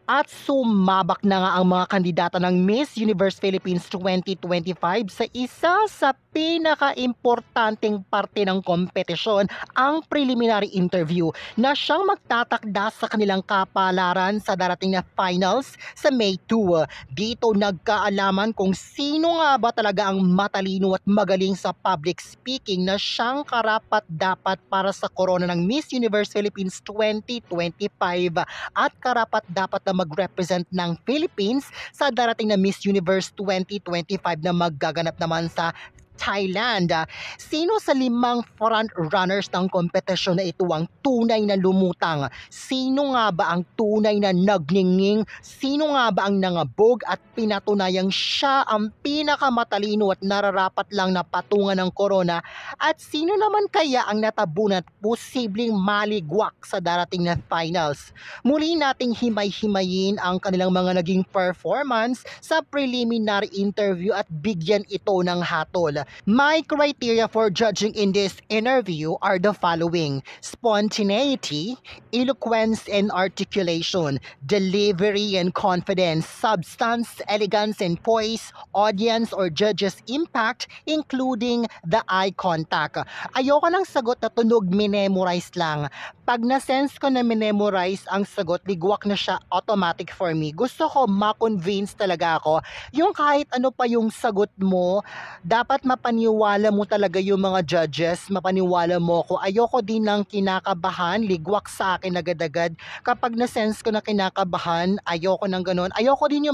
At sumabak na nga ang mga kandidata ng Miss Universe Philippines 2025 sa isa sa pinaka-importanteng parte ng kompetisyon, ang preliminary interview na siyang magtatakda sa kanilang kapalaran sa darating na finals sa May 2. Dito nagkaalaman kung sino nga ba talaga ang matalino at magaling sa public speaking na siyang karapat-dapat para sa korona ng Miss Universe Philippines 2025 at karapat-dapat na mag-represent ng Philippines sa darating na Miss Universe 2025 na maggaganap naman sa Thailand. Sino sa limang front runners ng kompetisyon na ito ang tunay na lumutang? Sino nga ba ang tunay na nagningning? Sino nga ba ang nangabog at pinatunayang siya ang pinakamatalino at nararapat lang na patungan ng corona? At sino naman kaya ang natabunan at posibleng maligwak sa darating na finals? Muli nating himay-himayin ang kanilang mga naging performance sa preliminary interview at bigyan ito ng hatol. My criteria for judging in this interview are the following: spontaneity, eloquence and articulation, delivery and confidence, substance, elegance and poise, audience or judges' impact, including the eye contact. Ayoko ng sagot na tunog minemorize lang. Pag na-sense ko na minemorize ang sagot, ligwak na siya automatic for me. Gusto ko ma-convince talaga ako. Yung kahit ano pa yung sagot mo, dapat mapaniwala mo talaga yung mga judges, mapaniwala mo ko. Ayoko din ng kinakabahan, ligwak sa akin agad-agad. Kapag na-sense ko na kinakabahan, ayoko ng ganun. Ayoko rin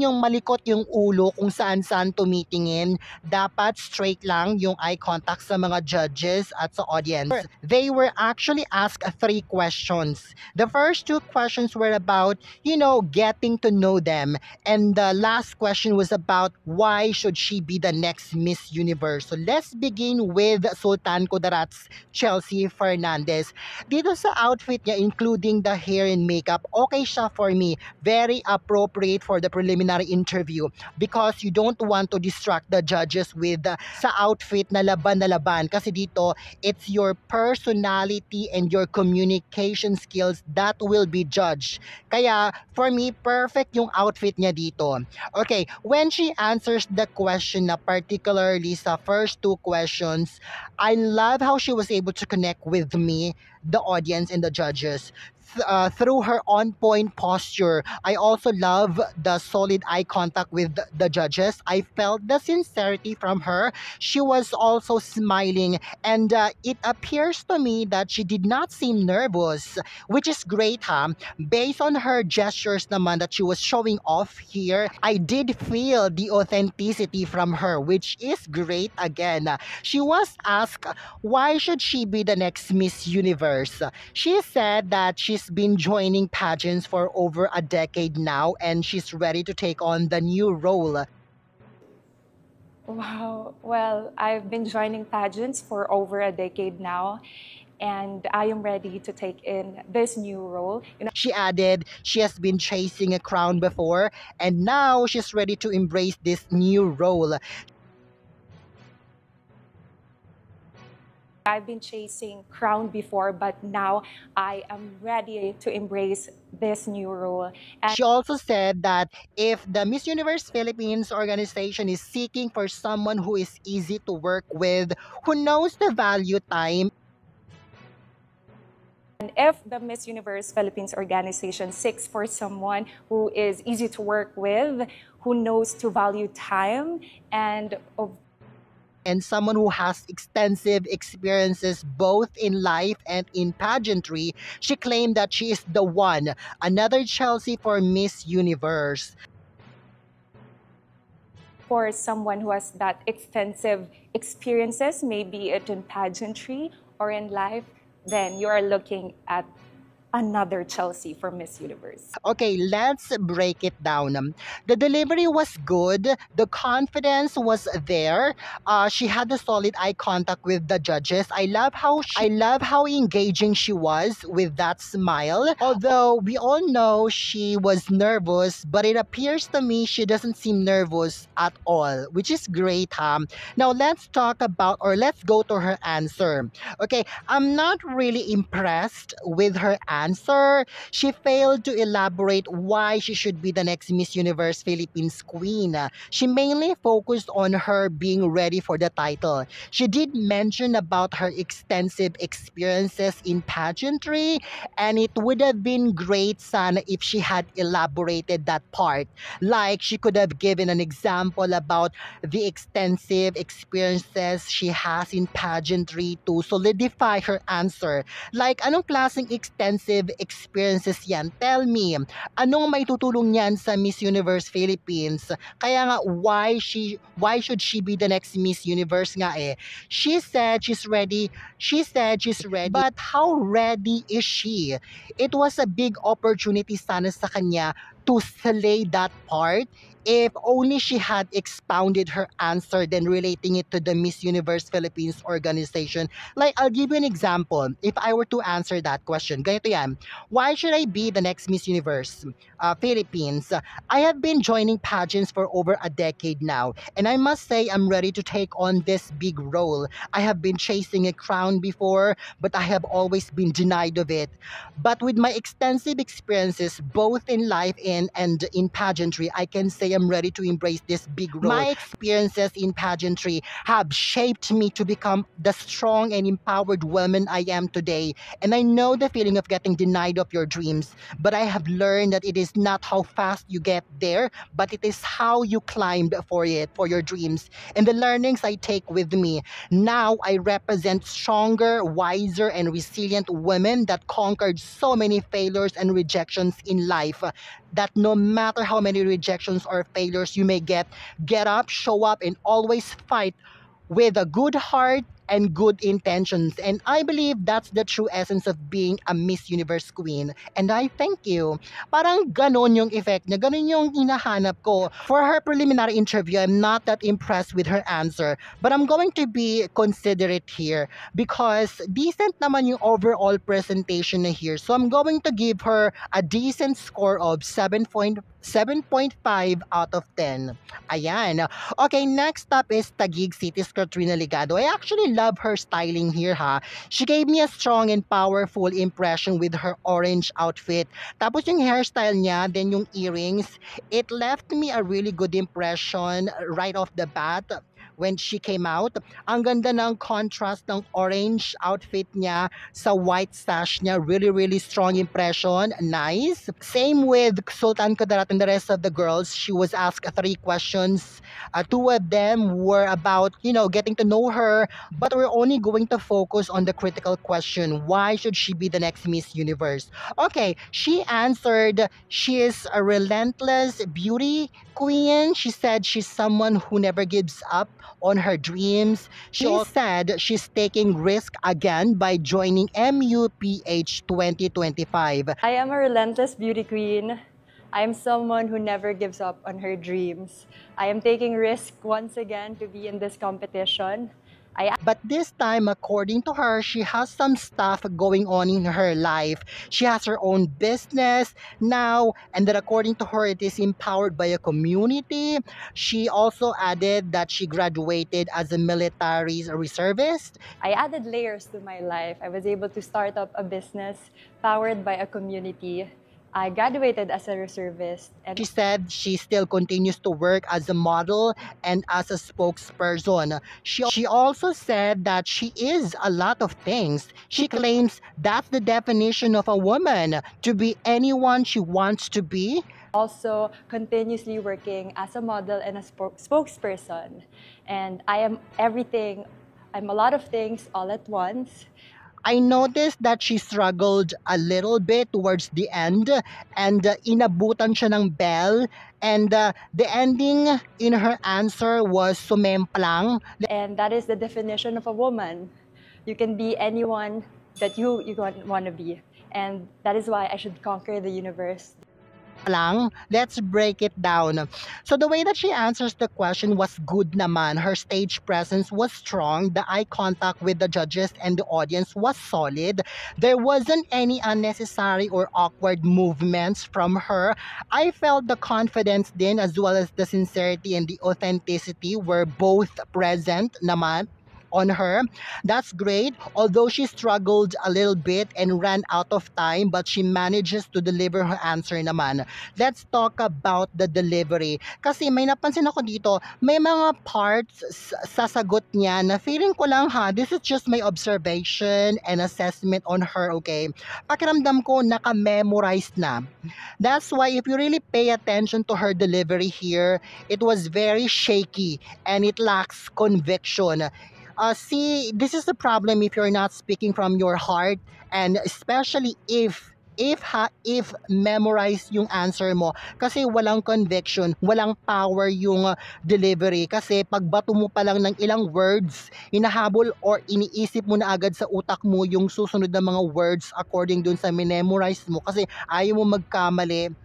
yung malikot yung ulo kung saan-saan tumitingin. Dapat straight lang yung eye contact sa mga judges at sa audience. They were actually asked 3 questions. The first 2 questions were about, getting to know them. And the last question was about why should she be the next Miss Universe. So let's begin with Sultan Kudarat's Chelsea Fernandez. Dito sa outfit niya, including the hair and makeup, okay siya for me. Very appropriate for the preliminary interview because you don't want to distract the judges with sa outfit na laban. Kasi dito, it's your personality and your communication skills that will be judged. Kaya, for me, perfect yung outfit niya dito. Okay, when she answers the question na particularly sa first 2 questions, I love how she was able to connect with me, the audience, and the judges. Through her on-point posture. I also love the solid eye contact with the judges. I felt the sincerity from her. She was also smiling, and it appears to me that she did not seem nervous, which is great, huh? Based on her gestures naman that she was showing off here, I did feel the authenticity from her, which is great again. She was asked why should she be the next Miss Universe. She said that she's been joining pageants for over a decade now and she's ready to take on the new role. Wow. Well, I've been joining pageants for over a decade now, and I am ready to take in this new role. She added she has been chasing a crown before and now she's ready to embrace this new role. I've been chasing crown before, but now I am ready to embrace this new role. And she also said that if the Miss Universe Philippines organization is seeking for someone who is easy to work with, who knows the value time, and if the Miss Universe Philippines organization seeks for someone who is easy to work with, who knows to value time, and someone who has extensive experiences both in life and in pageantry, she claimed that she is the one, another Chelsea for Miss Universe. For someone who has that extensive experiences, maybe it in pageantry or in life, then you are looking at another Chelsea for Miss Universe. Okay, let's break it down. The delivery was good. The confidence was there. She had a solid eye contact with the judges. I love how engaging she was with that smile. Although we all know she was nervous, but it appears to me she doesn't seem nervous at all, which is great, huh? Now let's go to her answer. Okay, I'm not really impressed with her answer. answer. She failed to elaborate why she should be the next Miss Universe Philippines queen. She mainly focused on her being ready for the title. She did mention about her extensive experiences in pageantry, and it would have been great, Sana, if she had elaborated that part. Like, she could have given an example about the extensive experiences she has in pageantry to solidify her answer. Like, anong klaseng extensive experiences yan? Tell me, anong may tutulong yan sa Miss Universe Philippines? Kaya nga, why should she be the next Miss Universe nga eh? She said she's ready, but how ready is she? It was a big opportunity sana sa kanya to slay that part if only she had expounded her answer, then relating it to the Miss Universe Philippines organization. Like, I'll give you an example. If I were to answer that question, ganito yan. Why should I be the next Miss Universe Philippines? I have been joining pageants for over a decade now, and I must say I'm ready to take on this big role. I have been chasing a crown before, but I have always been denied of it. But with my extensive experiences, both in life and in pageantry, I can say I'm ready to embrace this big role. My experiences in pageantry have shaped me to become the strong and empowered woman I am today. And I know the feeling of getting denied of your dreams, but I have learned that it is not how fast you get there, but it is how you climbed for it, for your dreams. And the learnings I take with me. Now I represent stronger, wiser, and resilient women that conquered so many failures and rejections in life. That no matter how many rejections or failures you may get up, show up, and always fight with a good heart and good intentions. And I believe that's the true essence of being a Miss Universe Queen. And I thank you. Parang ganon yung effect niya. Ganon yung hinahanap ko. For her preliminary interview, I'm not that impressed with her answer. But I'm going to be considerate here because decent naman yung overall presentation na here. So I'm going to give her a decent score of 7.5 out of 10. Ayan. Okay, next up is Taguig City's Katrina Ligado. I actually love her styling here, ha. She gave me a strong and powerful impression with her orange outfit. Tapos yung hairstyle niya, then yung earrings, it left me a really good impression right off the bat when she came out. Ang ganda ng contrast ng orange outfit niya sa white sash niya. Really, really strong impression. Nice. Same with Sultan Kudarat and the rest of the girls. She was asked 3 questions. 2 of them were about, getting to know her, but we're only going to focus on the critical question. Why should she be the next Miss Universe? Okay, she answered she is a relentless beauty queen. She said she's someone who never gives up on her dreams. She said she's taking risk again by joining MUPH 2025. I am a relentless beauty queen. I am someone who never gives up on her dreams. I am taking risk once again to be in this competition. But this time, according to her, she has some stuff going on in her life. She has her own business now, and that according to her, it is empowered by a community. She also added that she graduated as a military reservist. I added layers to my life. I was able to start up a business powered by a community. I graduated as a reservist. And She said she still continues to work as a model and as a spokesperson. She also said that she is a lot of things. She claims that's the definition of a woman, to be anyone she wants to be. also continuously working as a model and a spokesperson. And I am everything. I'm a lot of things all at once. I noticed that she struggled a little bit towards the end and inabutan siya ng bell, and the ending in her answer was sumemplang. And that is the definition of a woman. You can be anyone that you want to be. And that is why I should conquer the universe. Lang, let's break it down. So the way that she answers the question was good naman. Her stage presence was strong. The eye contact with the judges and the audience was solid. There wasn't any unnecessary or awkward movements from her. I felt the confidence din, as well as the sincerity and the authenticity were both present naman. on her. That's great. Although she struggled a little bit and ran out of time, but she manages to deliver her answer naman. Let's talk about the delivery. Kasi may napansin ako dito, may mga parts sa sagot niya na feeling ko lang ha, this is just my observation and assessment on her, okay? Pakiramdam ko naka-memorize na. That's why if you really pay attention to her delivery here, it was very shaky and it lacks conviction. See, this is the problem if you're not speaking from your heart, and especially if memorize yung answer mo, kasi walang conviction, walang power yung delivery, kasi pagbato mo pa lang ng ilang words, hinahabol or iniisip mo na agad sa utak mo yung susunod na mga words according dun sa memorize mo, kasi ayaw mo magkamali,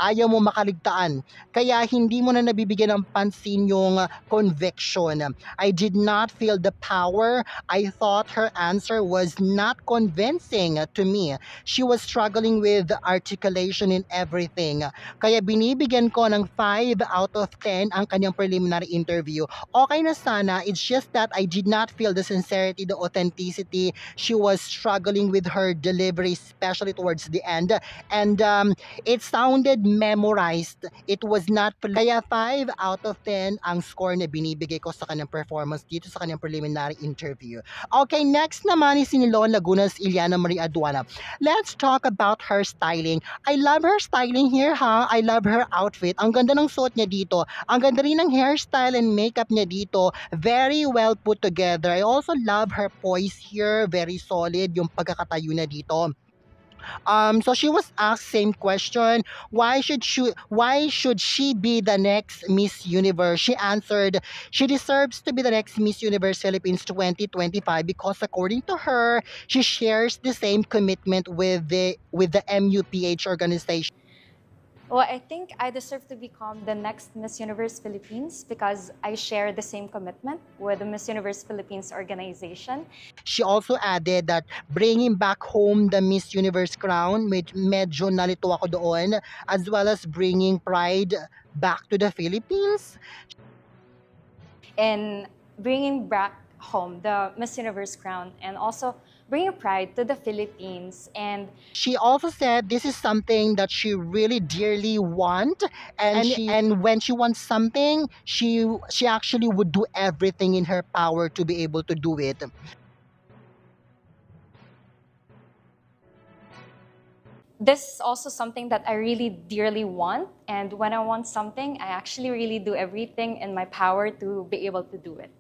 ayaw mo makaligtaan. Kaya hindi mo na nabibigyan ng pansin yung conviction. I did not feel the power. I thought her answer was not convincing to me. She was struggling with articulation in everything. Kaya binibigyan ko ng 5 out of 10 ang kanyang preliminary interview. Okay na sana, it's just that I did not feel the sincerity, the authenticity. She was struggling with her delivery, especially towards the end. And it sounded memorized. It was not kaya 5 out of 10 ang score na binibigay ko sa kanyang performance dito sa kanyang preliminary interview. Okay, next naman is si Nilon Lagunas Iliana Marie Aduana. Let's talk about her styling. I love her styling here ha. I love her outfit. Ang ganda ng suot niya dito. Ang ganda rin ng hairstyle and makeup niya dito. Very well put together. I also love her poise here. Very solid yung pagkakatayo na dito. So she was asked same question, why should she be the next Miss Universe? She answered, she deserves to be the next Miss Universe Philippines 2025 because according to her, she shares the same commitment with the MUPH organization. Well, I think I deserve to become the next Miss Universe Philippines because I share the same commitment with the Miss Universe Philippines organization. She also added that bringing back home the Miss Universe crown, medyo nalito ako doon, as well as bringing pride back to the Philippines. And bringing back home the Miss Universe crown and also bringing pride to the Philippines. And she also said this is something that she really dearly want, and when she wants something, she actually would do everything in her power to be able to do it. This is also something that I really dearly want. And when I want something, I actually really do everything in my power to be able to do it.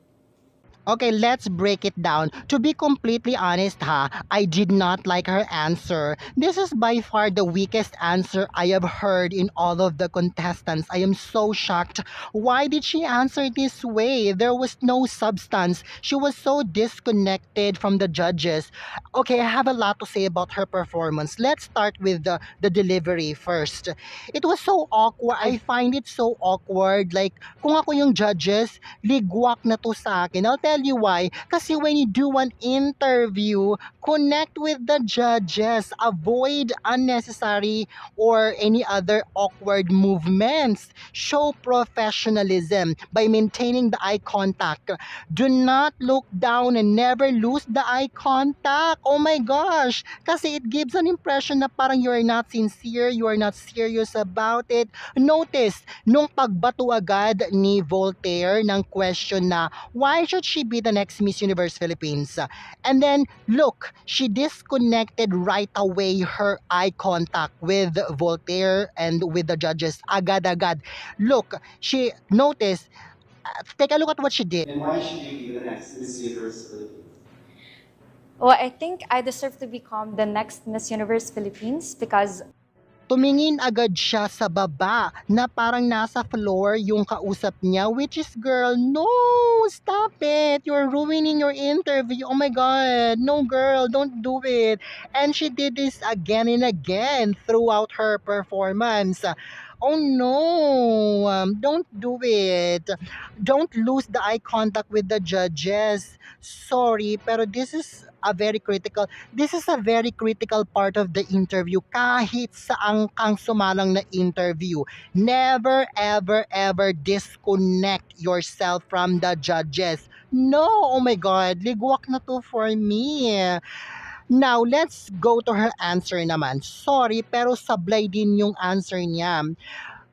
Okay, let's break it down. To be completely honest ha, I did not like her answer. This is by far the weakest answer I have heard in all of the contestants. I am so shocked. Why did she answer this way? There was no substance. She was so disconnected from the judges. Okay, I have a lot to say about her performance. Let's start with the delivery first. It was so awkward. I find it so awkward. Like, kung ako yung judges, ligwak na to sa akin. I'll tell you why. Kasi when you do an interview, connect with the judges. Avoid unnecessary or any other awkward movements. Show professionalism by maintaining the eye contact. Do not look down and never lose the eye contact. Oh my gosh! Kasi it gives an impression na parang you are not sincere, you are not serious about it. Notice, nung pagbato agad ni Voltaire ng question na, why should she be the next Miss Universe Philippines? And then, look, she disconnected right away her eye contact with Voltaire and with the judges. Agad-agad. Look, she noticed, take a look at what she did. And why should you be the next Miss Universe Philippines? Well, I think I deserve to become the next Miss Universe Philippines because Tumingin agad siya sa baba na parang nasa floor yung kausap niya, which is, girl, no, stop it. You're ruining your interview. Oh my God. No, girl, don't do it. And she did this again and again throughout her performance. Oh no, don't do it. Don't lose the eye contact with the judges. Sorry, pero this is a very critical part of the interview kahit saang kang sumalang na interview. Never, ever, ever disconnect yourself from the judges. No, oh my God, ligwak na to for me. Now, let's go to her answer naman. Sorry, pero sablay din yung answer niya.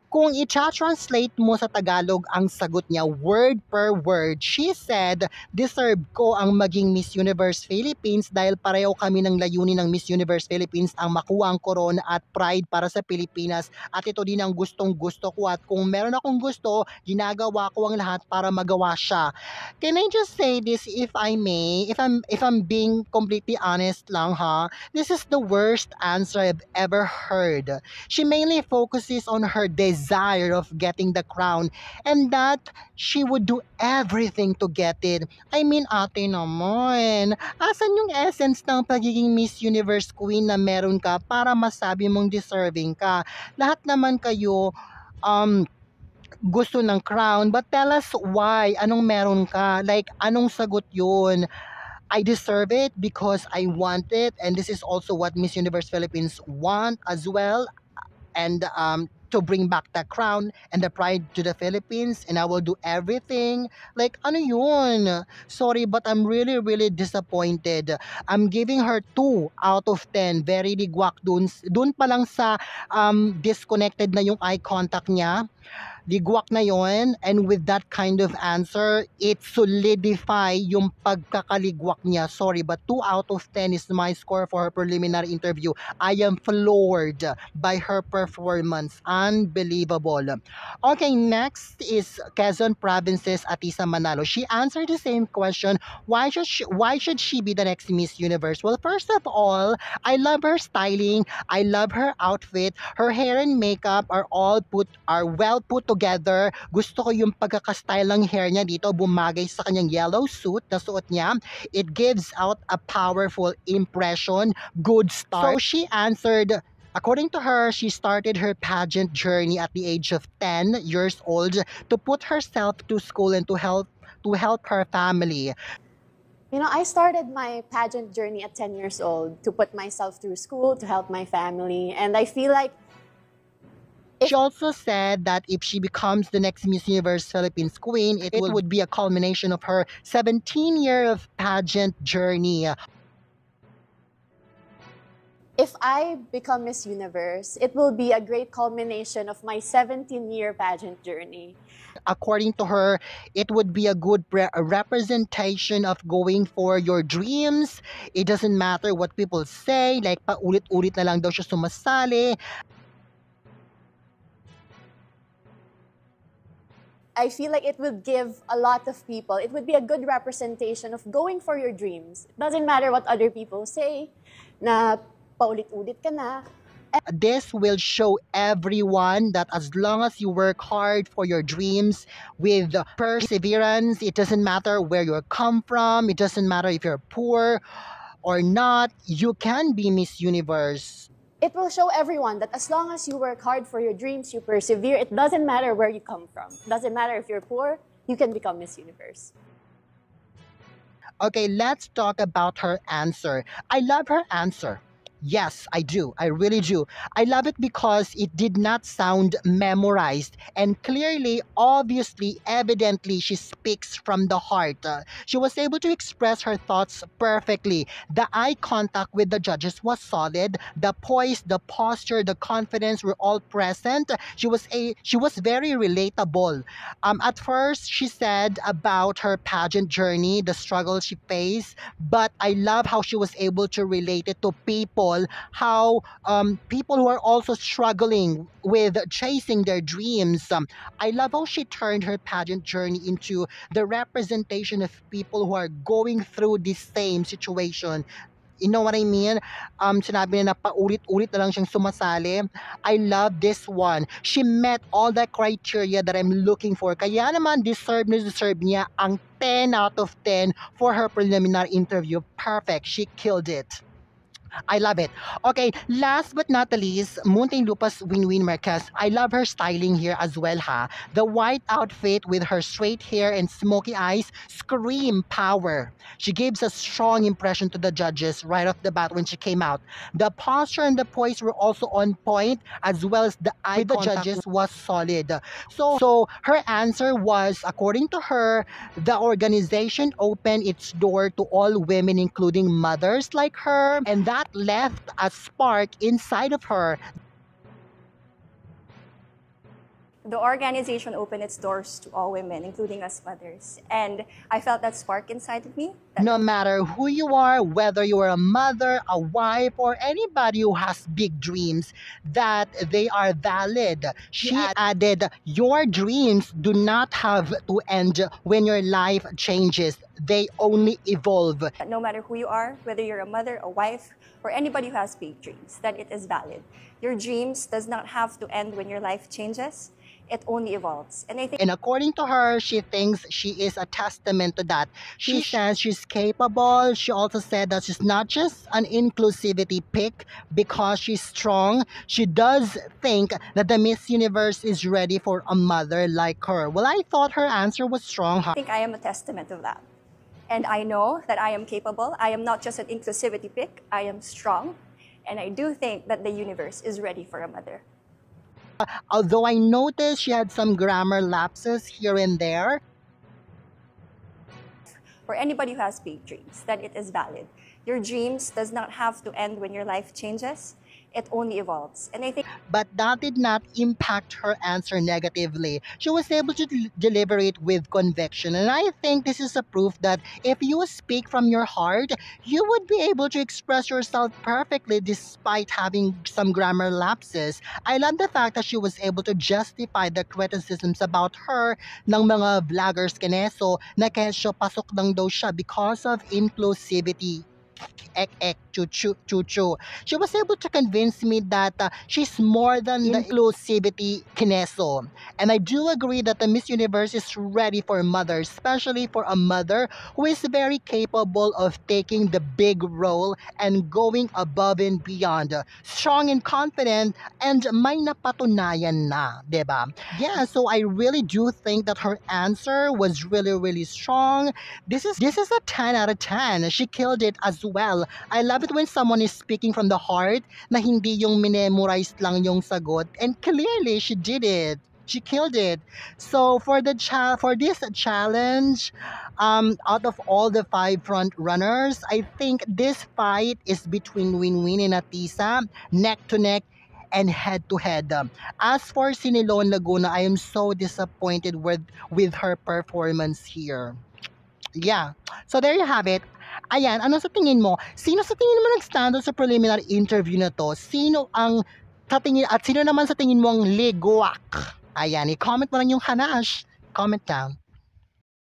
Kung i-translate mo sa Tagalog ang sagot niya word per word, she said, deserve ko ang maging Miss Universe Philippines dahil pareho kami ng layunin ng Miss Universe Philippines ang makuha ang corona at pride para sa Pilipinas at ito din ang gustong gusto ko at kung meron akong gusto, ginagawa ko ang lahat para magawa siya. Can I just say this if I may? If I'm being completely honest lang ha, this is the worst answer I've ever heard. She mainly focuses on her desire of getting the crown and that she would do everything to get it. I mean, ate naman, asan yung essence ng pagiging Miss Universe Queen na meron ka para masabi mong deserving ka? Lahat naman kayo, gusto ng crown, but tell us why, anong meron ka? Like, anong sagot yun? I deserve it because I want it, and this is also what Miss Universe Philippines want as well. And to bring back the crown and the pride to the Philippines, and I will do everything. Like, ano yun? Sorry, but I'm really, really disappointed. I'm giving her 2 out of 10. Very ligwak dun. Dun pa lang sa disconnected na yung eye contact niya. Ligwak na yon, and with that kind of answer, it solidify yung pagkakaligwak niya. Sorry, but 2 out of 10 is my score for her preliminary interview. I am floored by her performance. Unbelievable. Okay, next is Quezon Province's Atisa Manalo. She answered the same question. Why should she be the next Miss Universe? Well, first of all, I love her styling. I love her outfit. Her hair and makeup are well put together. Gusto ko yung pagkakastyle ng hair niya dito, bumagay sa kanyang yellow suit na suot niya. It gives out a powerful impression. Good start. So she answered, according to her, she started her pageant journey at the age of 10 years old to put herself to school and to help her family. You know, I started my pageant journey at 10 years old to put myself through school, to help my family, and I feel like she also said that if she becomes the next Miss Universe Philippines Queen, it would be a culmination of her 17-year of pageant journey. if I become Miss Universe, it will be a great culmination of my 17-year pageant journey. According to her, it would be a good representation of going for your dreams. It doesn't matter what people say, like paulit-ulit na lang daw siya sumasali. I feel like it would give a lot of people, it would be a good representation of going for your dreams. It doesn't matter what other people say, na paulit-ulit ka na. This will show everyone that as long as you work hard for your dreams with perseverance, it doesn't matter where you come from, it doesn't matter if you're poor or not, you can be Miss Universe. It will show everyone that as long as you work hard for your dreams, you persevere, it doesn't matter where you come from. It doesn't matter if you're poor, you can become Miss Universe. Okay, let's talk about her answer. I love her answer. Yes, I do. I really do. I love it because it did not sound memorized. And clearly, obviously, evidently, she speaks from the heart. She was able to express her thoughts perfectly. The eye contact with the judges was solid. The poise, the posture, the confidence were all present. She was very relatable. At first, she said about her pageant journey, the struggles she faced. But I love how she was able to relate it to people, how people who are also struggling with chasing their dreams. I love how she turned her pageant journey into the representation of people who are going through the same situation. You know what I mean? Sinabi na paulit-ulit na lang siyang sumasali. I love this one. She met all the criteria that I'm looking for. Kaya naman, deserve niya ang 10 out of 10 for her preliminary interview. Perfect. She killed it. I love it. Okay, last but not the least, Muntinlupa's Winwin Marquez. I love her styling here as well, ha. The white outfit with her straight hair and smoky eyes scream power. She gives a strong impression to the judges right off the bat when she came out. The posture and the poise were also on point, as well as the eye of the judges was solid. So her answer was, according to her, the organization opened its door to all women, including mothers like her, and that left a spark inside of her. The organization opened its doors to all women, including us mothers. And I felt that spark inside of me. No matter who you are, whether you are a mother, a wife, or anybody who has big dreams, that they are valid. She added, your dreams do not have to end when your life changes. They only evolve. That no matter who you are, whether you're a mother, a wife, or anybody who has big dreams, that it is valid. Your dreams does not have to end when your life changes. It only evolves. And according to her, she thinks she is a testament to that. She says she's capable. She also said that she's not just an inclusivity pick because she's strong. She does think that the Miss Universe is ready for a mother like her. Well, I thought her answer was strong. I think I am a testament of that. And I know that I am capable. I am not just an inclusivity pick. I am strong. And I do think that the universe is ready for a mother. Although I noticed she had some grammar lapses here and there. For anybody who has big dreams, that it is valid. Your dreams does not have to end when your life changes. It only evolves. And I think, but that did not impact her answer negatively. She was able to deliver it with conviction. And I think this is a proof that if you speak from your heart, you would be able to express yourself perfectly despite having some grammar lapses. I love the fact that she was able to justify the criticisms about her ng mga vloggers keneso na kesyo pasok lang daw siya because of inclusivity. Chuchu. She was able to convince me that she's more than the inclusivity kineso. And I do agree that the Miss Universe is ready for mothers, especially for a mother who is very capable of taking the big role and going above and beyond. Strong and confident, and may napatunayan na, diba? Yeah, so I really do think that her answer was really, really strong. This is a 10 out of 10. She killed it as well. I love it when someone is speaking from the heart na hindi yung minemorize lang yung sagot. And clearly, she did it. She killed it. So for this challenge, out of all the 5 front runners, I think this fight is between Winwin and Atisa, neck to neck and head to head. As for Sinilon Laguna, I am so disappointed with her performance here. Yeah. So there you have it. Ayan, ano sa tingin mo? Sino sa tingin mo nag-stand out sa preliminary interview na to? Sino naman sa tingin mo ang ligwak? Ayan, i-comment mo lang yung hanash. Comment down.